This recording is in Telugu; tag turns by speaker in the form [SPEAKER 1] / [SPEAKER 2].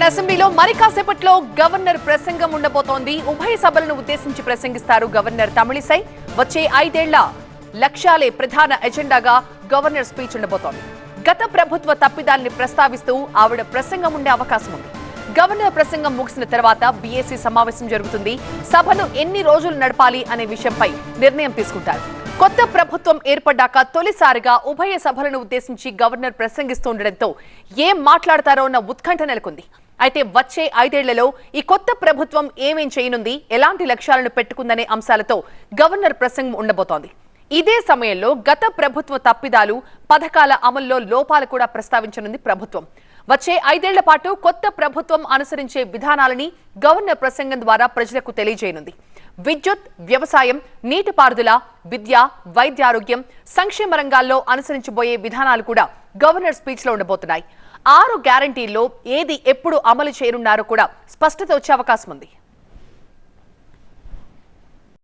[SPEAKER 1] తెలంగాణ అసెంబ్లీలో మరి కాసేపట్లో గవర్నర్ ప్రసంగం ఉండబోతోంది. ఉభయ సభలను ఉద్దేశించి ప్రసంగిస్తారు గవర్నర్ తమిళిసై. వచ్చే 5 ఏళ్ల లక్ష్యాలే ప్రధాన ఎజెండాగా గవర్నర్ స్పీచ్ ఉండబోతోంది. గత ప్రభుత్వ తప్పిదాల్ని ప్రస్తావిస్తూ ఆవిడ ప్రసంగం ఉండే అవకాశం ఉంది. గవర్నర్ ప్రసంగం ముగిసిన తర్వాత బీఏసీ సమావేశం జరుగుతుంది. సభను ఎన్ని రోజులు నడపాలి అనే విషయంపై నిర్ణయం తీసుకుంటారు. కొత్త ప్రభుత్వం ఏర్పడ్డాక తొలిసారిగా ఉభయ సభలను ఉద్దేశించి గవర్నర్ ప్రసంగిస్తుండటంతో ఏం మాట్లాడతారో అన్న ఉత్కంఠ నెలకొంది. అయితే వచ్చే 5 ఏళ్లలో ఈ కొత్త ప్రభుత్వం ఏమేం చేయనుంది, ఎలాంటి లక్ష్యాలను పెట్టుకుందనే అంశాలతో గవర్నర్ ప్రసంగం ఉండబోతోంది. ఇదే సమయంలో గత ప్రభుత్వ తప్పిదాలు, పథకాల అమల్లో లోపాలు కూడా ప్రస్తావించనుంది ప్రభుత్వం. వచ్చే 5 ఏళ్ల పాటు కొత్త ప్రభుత్వం అనుసరించే విధానాలని గవర్నర్ ప్రసంగం ద్వారా ప్రజలకు తెలియజేయనుంది. విద్యుత్, వ్యవసాయం, నీటిపారుదల, విద్య, వైద్యారోగ్యం, సంక్షేమ రంగాల్లో అనుసరించబోయే విధానాలు కూడా గవర్నర్ స్పీచ్ లో ఉండబోతున్నాయి. 6 గ్యారంటీల్లో ఏది ఎప్పుడు అమలు చేయనున్నారో కూడా స్పష్టత వచ్చే అవకాశం ఉంది.